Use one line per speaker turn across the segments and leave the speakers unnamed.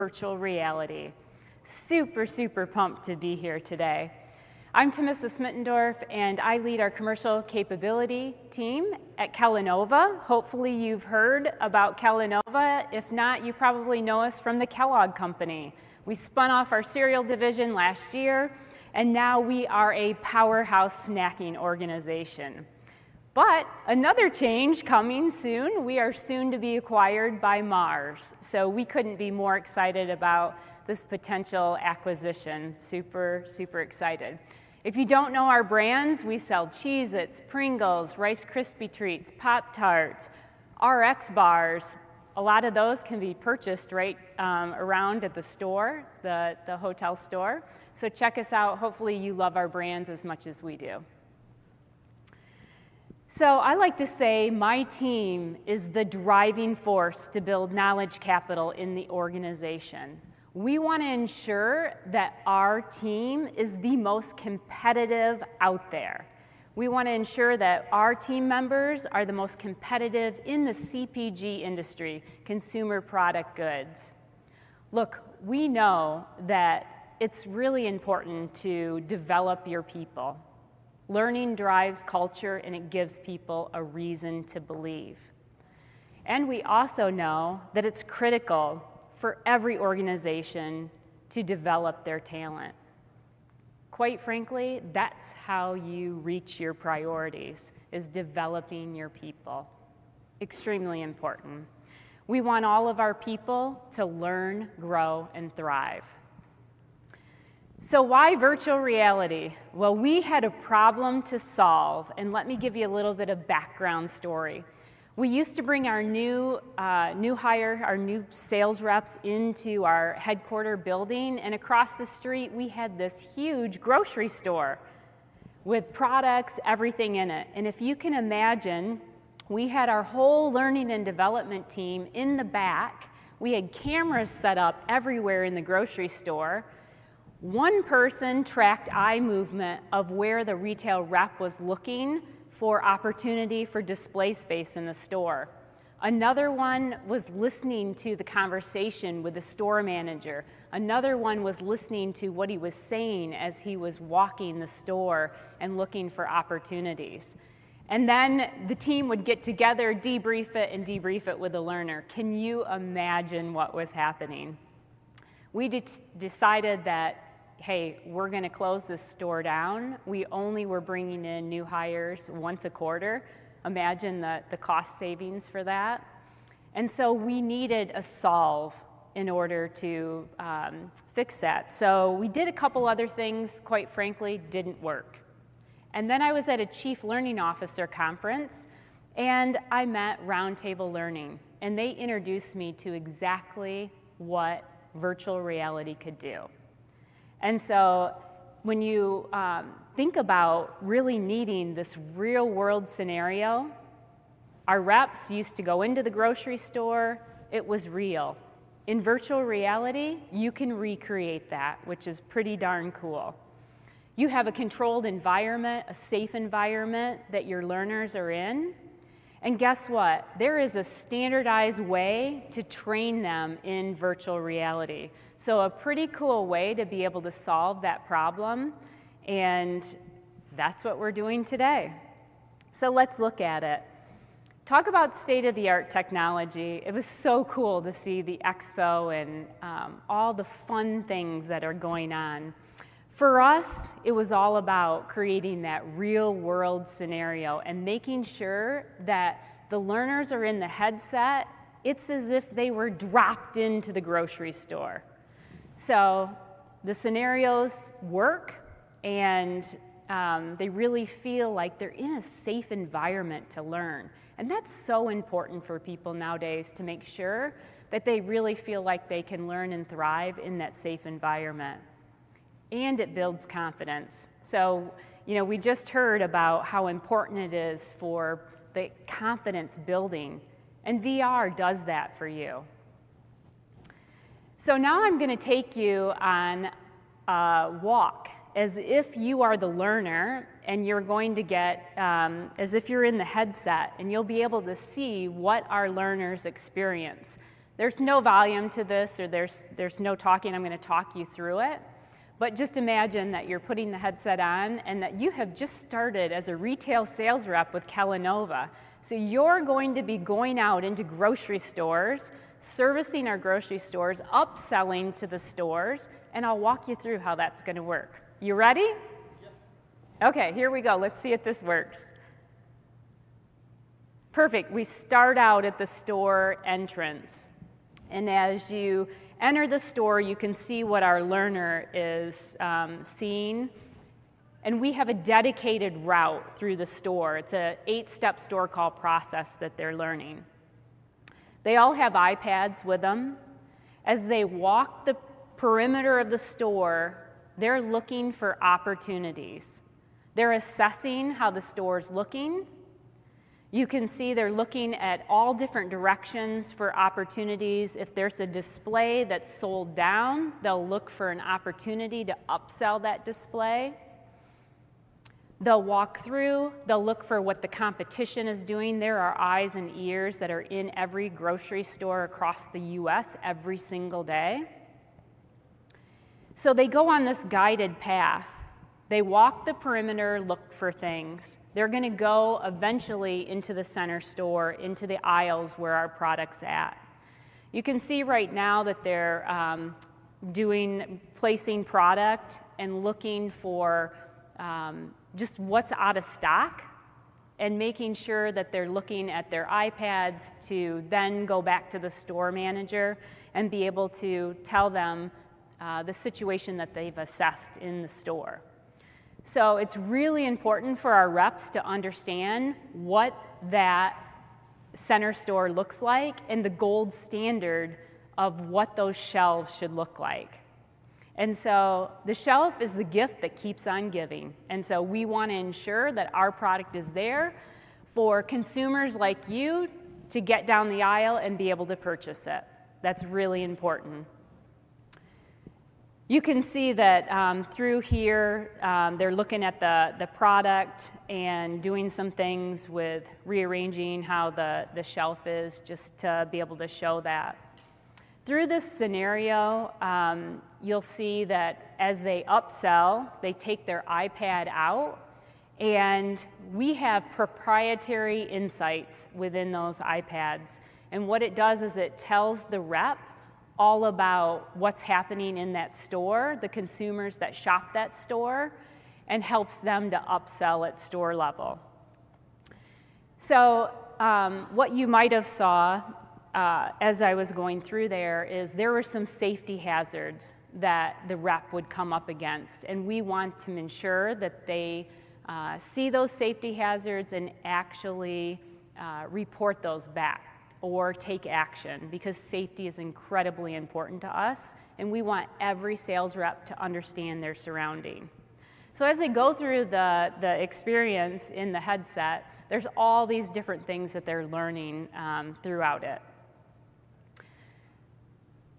virtual reality. Super pumped to be here today. I'm Tomissa Smittendorf, and I lead our commercial capability team at Kellanova. Hopefully you've heard about Kellanova. If not, you probably know us from the Kellogg Company. We spun off our cereal division last year, and now we are a powerhouse snacking organization. But another change coming soon. We are soon to be acquired by Mars. So we couldn't be more excited about this potential acquisition. Super excited. If you don't know our brands, we sell Cheez-Its, Pringles, Rice Krispie Treats, Pop-Tarts, RX bars. A lot of those can be purchased right around at the store, the hotel store. So check us out. Hopefully you love our brands as much as we do. So I like to say my team is the driving force to build knowledge capital in the organization. We want to ensure that our team is the most competitive out there. We want to ensure that our team members are the most competitive in the CPG industry, consumer product goods. Look, we know that it's really important to develop your people. Learning drives culture, and it gives people a reason to believe. And we also know that it's critical for every organization to develop their talent. Quite frankly, that's how you reach your priorities, is developing your people. Extremely important. We want all of our people to learn, grow, and thrive. So why virtual reality? Well, we had a problem to solve, and let me give you a little bit of background story. We used to bring our new sales reps into our headquarter building, and across the street we had this huge grocery store with products, everything in it. And if you can imagine, we had our whole learning and development team in the back. We had cameras set up everywhere in the grocery store. One person tracked eye movement of where the retail rep was looking for opportunity for display space in the store. Another one was listening to the conversation with the store manager. Another one was listening to what he was saying as he was walking the store and looking for opportunities. And then the team would get together, debrief it with the learner. Can you imagine what was happening? We decided that, hey, we're going to close this store down. We only were bringing in new hires once a quarter. Imagine the cost savings for that. And so we needed a solve in order to fix that. So we did a couple other things, quite frankly, didn't work. And then I was at a Chief Learning Officer conference, and I met Roundtable Learning, and they introduced me to exactly what virtual reality could do. And so when you think about really needing this real world scenario, our reps used to go into the grocery store, it was real. In virtual reality, you can recreate that, which is pretty darn cool. You have a controlled environment, a safe environment that your learners are in. And guess what? There is a standardized way to train them in virtual reality. So a pretty cool way to be able to solve that problem, and that's what we're doing today. So let's look at it. Talk about state-of-the-art technology. It was so cool to see the expo and all the fun things that are going on. For us, it was all about creating that real-world scenario and making sure that the learners are in the headset. It's as if they were dropped into the grocery store. So the scenarios work, and they really feel like they're in a safe environment to learn. And that's so important for people nowadays, to make sure that they really feel like they can learn and thrive in that safe environment. And it builds confidence. So, we just heard about how important it is for the confidence building, and VR does that for you. So now I'm going to take you on a walk as if you are the learner, and you're going to get, as if you're in the headset, and you'll be able to see what our learners experience. There's no volume to this, or there's no talking. I'm going to talk you through it. But just imagine that you're putting the headset on and that you have just started as a retail sales rep with Kellanova. So you're going to be going out into grocery stores, servicing our grocery stores, upselling to the stores, and I'll walk you through how that's going to work. You ready? Yep. Okay, here we go. Let's see if this works. Perfect. We start out at the store entrance. And as you enter the store, you can see what our learner is seeing. And we have a dedicated route through the store. It's an 8-step store call process that they're learning. They all have iPads with them. As they walk the perimeter of the store, they're looking for opportunities. They're assessing how the store's looking. You can see they're looking at all different directions for opportunities. If there's a display that's sold down, they'll look for an opportunity to upsell that display. They'll walk through, they'll look for what the competition is doing. There are eyes and ears that are in every grocery store across the US every single day. So they go on this guided path. They walk the perimeter, look for things. They're going to go eventually into the center store, into the aisles where our product's at. You can see right now that they're placing product and looking for just what's out of stock and making sure that they're looking at their iPads to then go back to the store manager and be able to tell them the situation that they've assessed in the store. So it's really important for our reps to understand what that center store looks like and the gold standard of what those shelves should look like. And so the shelf is the gift that keeps on giving. And so we want to ensure that our product is there for consumers like you to get down the aisle and be able to purchase it. That's really important. You can see that through here, they're looking at the product and doing some things with rearranging how the shelf is just to be able to show that. Through this scenario, you'll see that as they upsell, they take their iPad out, and we have proprietary insights within those iPads. And what it does is it tells the rep all about what's happening in that store, the consumers that shop that store, and helps them to upsell at store level. So what you might have saw as I was going through there were some safety hazards that the rep would come up against, and we want to ensure that they see those safety hazards and actually report those back or take action, because safety is incredibly important to us, and we want every sales rep to understand their surrounding. So as they go through the experience in the headset, there's all these different things that they're learning throughout it.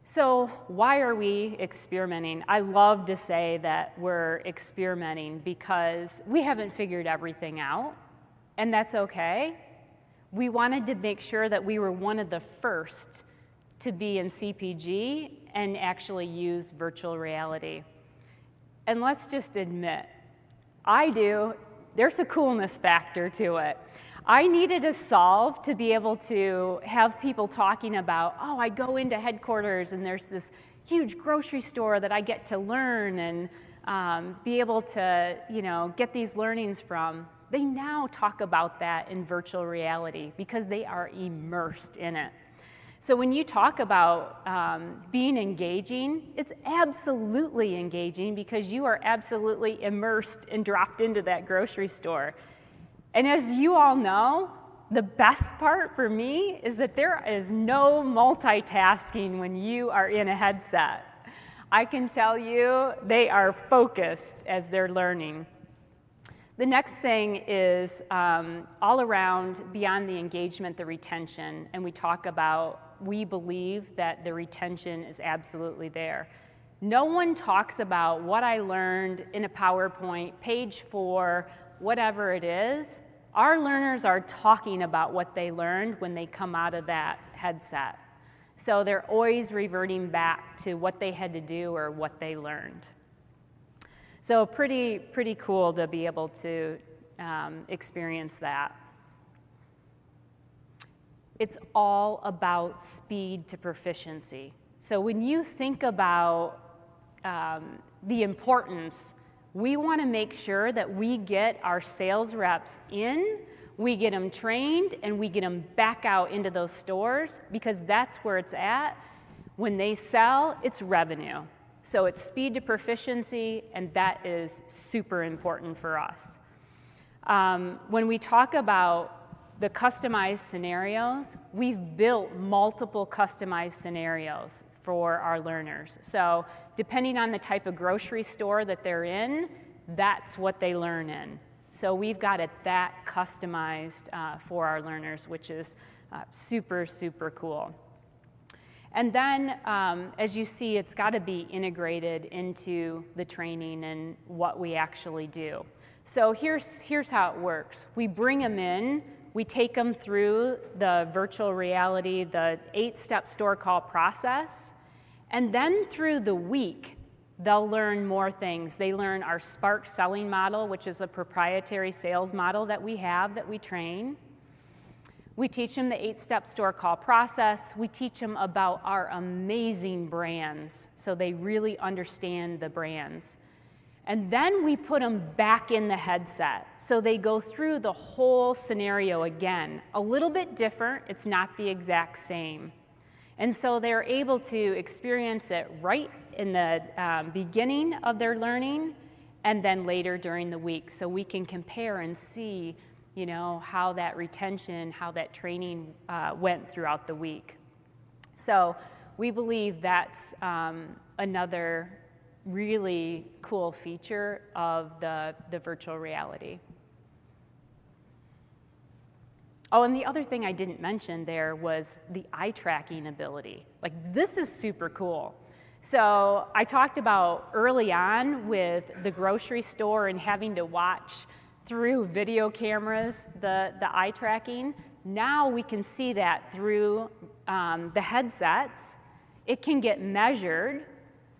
So why are we experimenting? I love to say that we're experimenting because we haven't figured everything out, and that's okay. We wanted to make sure that we were one of the first to be in CPG and actually use virtual reality. And let's just admit, there's a coolness factor to it. I needed a solve to be able to have people talking about, oh, I go into headquarters and there's this huge grocery store that I get to learn and be able to, get these learnings from. They now talk about that in virtual reality because they are immersed in it. So when you talk about being engaging, it's absolutely engaging because you are absolutely immersed and dropped into that grocery store. And as you all know, the best part for me is that there is no multitasking when you are in a headset. I can tell you they are focused as they're learning. The next thing is all around, beyond the engagement, the retention. And we believe that the retention is absolutely there. No one talks about what I learned in a PowerPoint, page 4, whatever it is. Our learners are talking about what they learned when they come out of that headset. So they're always reverting back to what they had to do or what they learned. So pretty cool to be able to experience that. It's all about speed to proficiency. So when you think about the importance, we want to make sure that we get our sales reps in, we get them trained, and we get them back out into those stores, because that's where it's at. When they sell, it's revenue. So it's speed to proficiency, and that is super important for us. When we talk about the customized scenarios, we've built multiple customized scenarios for our learners. So depending on the type of grocery store that they're in, that's what they learn in. So we've got it that customized for our learners, which is super cool. And then, as you see, it's got to be integrated into the training and what we actually do. So here's how it works. We bring them in, we take them through the virtual reality, the 8-step store call process, and then through the week, they'll learn more things. They learn our Spark selling model, which is a proprietary sales model that we have that we train. We teach them the 8-step store call process. We teach them about our amazing brands, so they really understand the brands. And then we put them back in the headset. So they go through the whole scenario again. A little bit different, it's not the exact same. And so they're able to experience it right in the beginning of their learning and then later during the week. So we can compare and see, you know, how that retention, how that training went throughout the week. So we believe that's another really cool feature of the virtual reality. Oh, and the other thing I didn't mention there was the eye tracking ability. Like, this is super cool. So I talked about early on with the grocery store and having to watch through video cameras the eye tracking. Now we can see that through the headsets. It can get measured.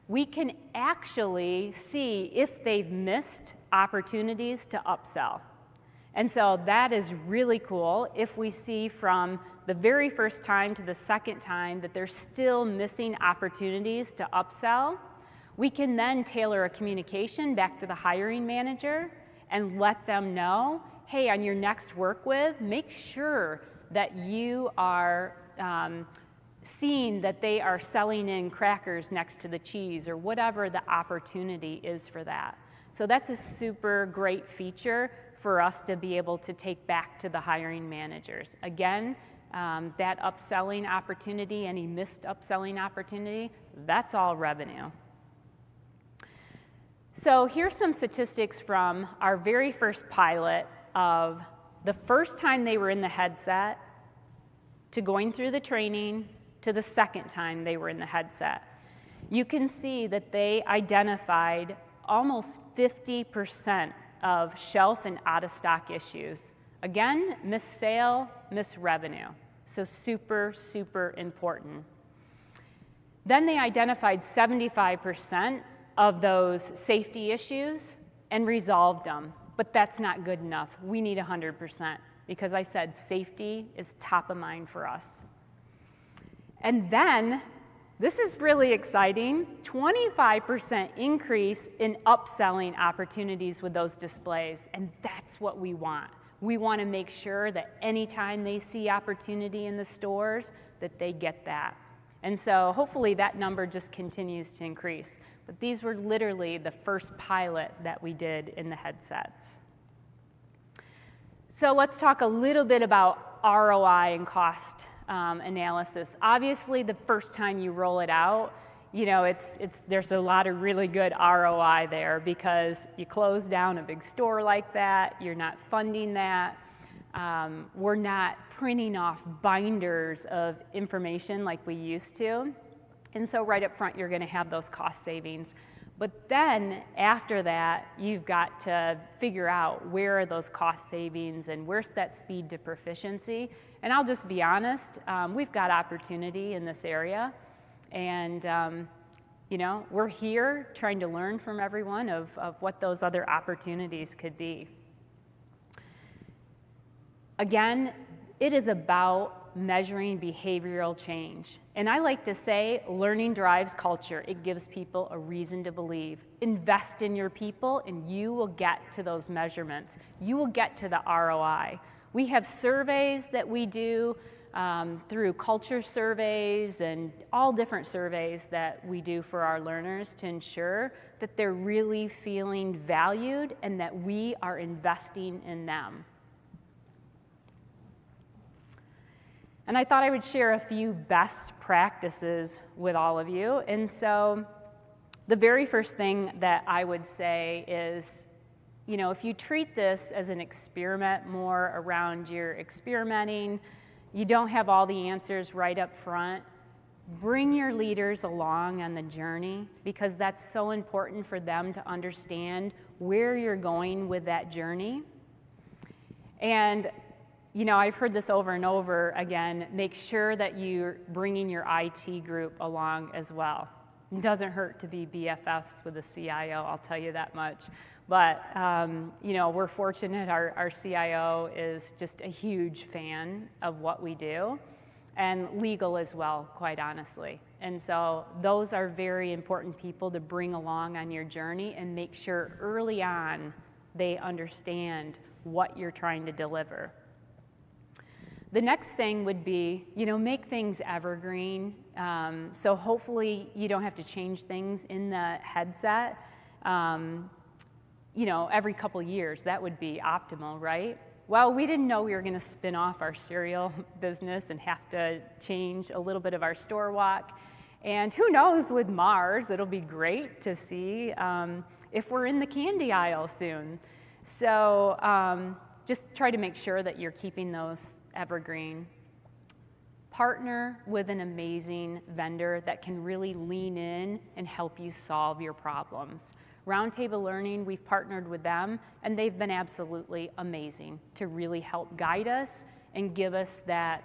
We can actually see if they've missed opportunities to upsell. And so that is really cool. If we see from the very first time to the second time that they're still missing opportunities to upsell, we can then tailor a communication back to the hiring manager and let them know, hey, on your next work with, make sure that you are seeing that they are selling in crackers next to the cheese or whatever the opportunity is for that. So that's a super great feature for us to be able to take back to the hiring managers. Again, that upselling opportunity, any missed upselling opportunity, that's all revenue. So here's some statistics from our very first pilot of the first time they were in the headset to going through the training to the second time they were in the headset. You can see that they identified almost 50% of shelf and out-of-stock issues. Again, missed sale, missed revenue. So super important. Then they identified 75% of those safety issues and resolved them. But that's not good enough. We need 100%, because I said safety is top of mind for us. And then, this is really exciting, 25% increase in upselling opportunities with those displays, and that's what we want. We want to make sure that anytime they see opportunity in the stores, that they get that. And so hopefully that number just continues to increase. But these were literally the first pilot that we did in the headsets. So let's talk a little bit about ROI and cost analysis. Obviously, the first time you roll it out, you know, there's a lot of really good ROI there, because you close down a big store like that, you're not funding that. We're not printing off binders of information like we used to. And so right up front, you're going to have those cost savings. But then after that, you've got to figure out where are those cost savings and where's that speed to proficiency. And I'll just be honest, we've got opportunity in this area. And we're here trying to learn from everyone of what those other opportunities could be. Again, it is about measuring behavioral change. And I like to say, learning drives culture. It gives people a reason to believe. Invest in your people and you will get to those measurements. You will get to the ROI. We have surveys that we do through culture surveys and all different surveys that we do for our learners to ensure that they're really feeling valued and that we are investing in them. And I thought I would share a few best practices with all of you. And so the very first thing that I would say is, if you treat this as an experiment more around your experimenting, you don't have all the answers right up front, bring your leaders along on the journey because that's so important for them to understand where you're going with that journey. And I've heard this over and over again, make sure that you're bringing your IT group along as well. It doesn't hurt to be BFFs with the CIO, I'll tell you that much. But, we're fortunate our CIO is just a huge fan of what we do, and legal as well, quite honestly. And so those are very important people to bring along on your journey and make sure early on they understand what you're trying to deliver. The next thing would be, make things evergreen. So hopefully you don't have to change things in the headset, every couple years. That would be optimal, right? Well, we didn't know we were going to spin off our cereal business and have to change a little bit of our store walk. And who knows, with Mars, it'll be great to see if we're in the candy aisle soon. So just try to make sure that you're keeping those evergreen. Partner with an amazing vendor that can really lean in and help you solve your problems. Roundtable Learning, we've partnered with them, and they've been absolutely amazing to really help guide us and give us that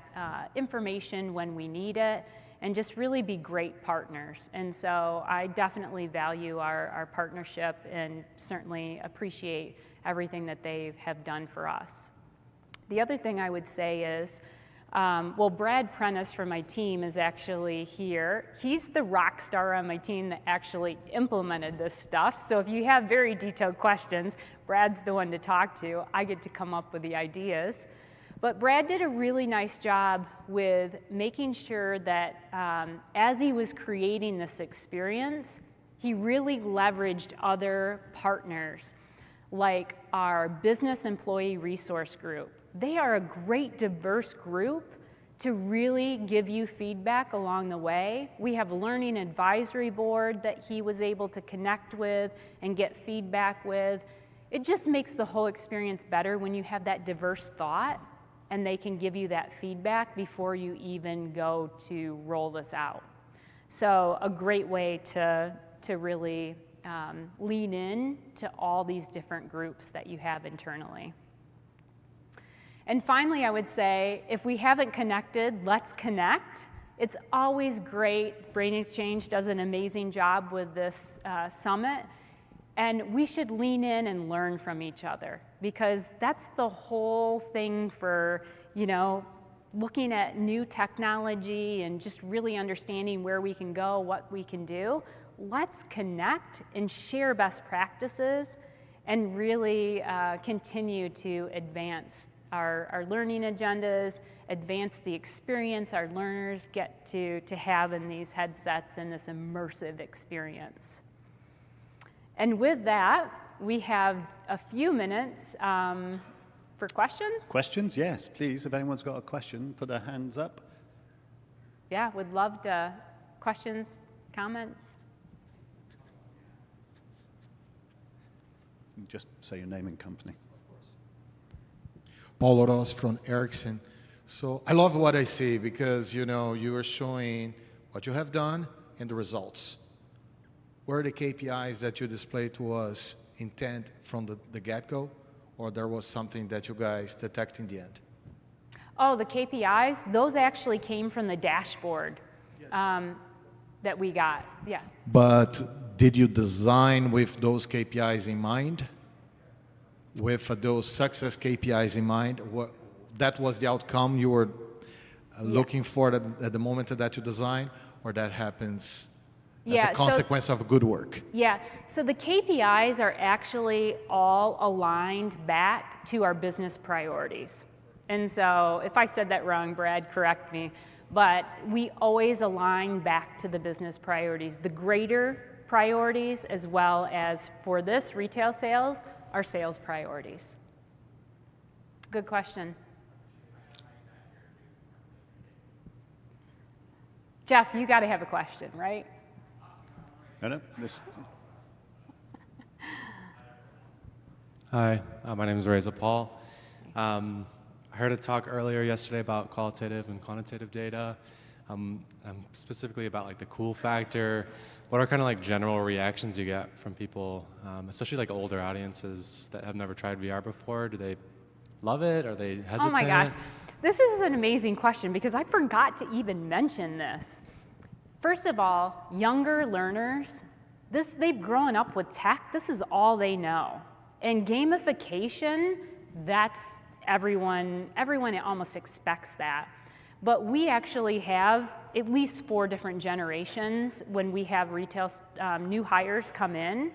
information when we need it, and just really be great partners. And so I definitely value our partnership and certainly appreciate everything that they have done for us. The other thing I would say is, Brad Prentice from my team is actually here. He's the rock star on my team that actually implemented this stuff. So if you have very detailed questions, Brad's the one to talk to. I get to come up with the ideas. But Brad did a really nice job with making sure that as he was creating this experience, he really leveraged other partners like our business employee resource group. They are a great diverse group to really give you feedback along the way. We have a learning advisory board that he was able to connect with and get feedback with. It just makes the whole experience better when you have that diverse thought and they can give you that feedback before you even go to roll this out. So a great way to really lean in to all these different groups that you have internally. And finally, I would say, if we haven't connected, let's connect. It's always great. Brain Exchange does an amazing job with this summit. And we should lean in and learn from each other, because that's the whole thing for, looking at new technology and just really understanding where we can go, what we can do. Let's connect and share best practices and really continue to advance our learning agendas, advance the experience our learners get to have in these headsets and this immersive experience. And with that, we have a few minutes for questions.
Questions? Yes, please. If anyone's got a question, put their hands up.
Yeah, would love to. Questions, comments?
Just say your name and company.
Paulo Ross from Ericsson. So I love what I see because, you are showing what you have done and the results. were the KPIs that you displayed to us intent from the get-go, or there was something that you guys detect in the end?
Oh, the KPIs, those actually came from the dashboard that we got, yeah.
But did you design with those KPIs in mind? With those success KPIs in mind? That was the outcome you were looking for at the moment that you design, or that happens as a consequence of good work?
Yeah, so the KPIs are actually all aligned back to our business priorities. And so if I said that wrong, Brad, correct me. But we always align back to the business priorities, the greater priorities, as well as for this retail sales, our sales priorities. Good question. Jeff, you got to have a question, right?
No, this.
Hi, my name is Reza Paul. I heard a talk earlier yesterday about qualitative and quantitative data, specifically about like the cool factor. What are kind of like general reactions you get from people, especially like older audiences that have never tried VR before? Do they love it? Are they hesitant?
Oh my gosh, this is an amazing question because I forgot to even mention this. First of all, younger learners, they've grown up with tech. This is all they know. And gamification, that's everyone almost expects that. But we actually have at least 4 different generations when we have retail new hires come in.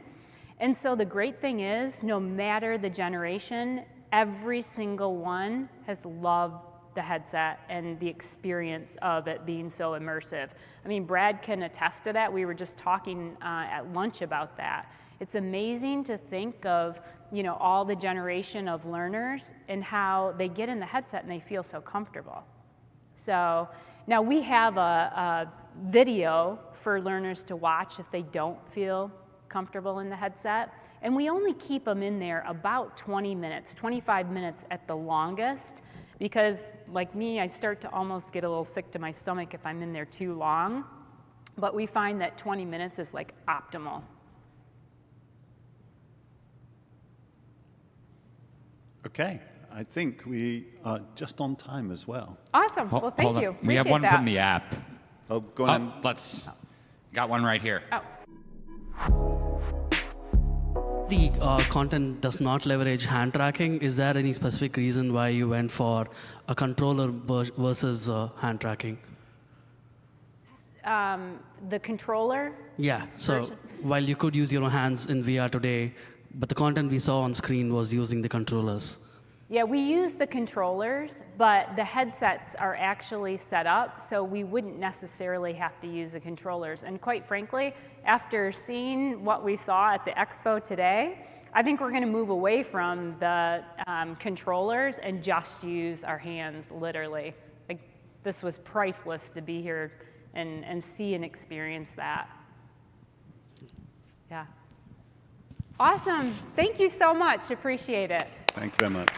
And so the great thing is, no matter the generation, every single one has loved the headset and the experience of it being so immersive. I mean, Brad can attest to that. We were just talking at lunch about that. It's amazing to think of, you know, all the generation of learners and how they get in the headset and they feel so comfortable. So now we have a video for learners to watch if they don't feel comfortable in the headset. And we only keep them in there about 20 minutes, 25 minutes at the longest, because like me, I start to almost get a little sick to my stomach if I'm in there too long. But we find that 20 minutes is like optimal.
Okay, I think we are just on time as well.
Awesome. Well, thank you.
We have
Appreciate
one
that.
from the app.
Oh, go on.
Got one right here.
Oh.
The content does not leverage hand tracking. Is there any specific reason why you went for a controller versus hand tracking?
The controller?
Yeah, so while you could use your hands in VR today, but the content we saw on screen was using the controllers.
Yeah, we use the controllers, but the headsets are actually set up so we wouldn't necessarily have to use the controllers. And quite frankly, after seeing what we saw at the expo today, I think we're going to move away from the controllers and just use our hands, literally. Like, this was priceless to be here and see and experience that. Yeah. Awesome. Thank you so much. Appreciate it.
Thank you very much.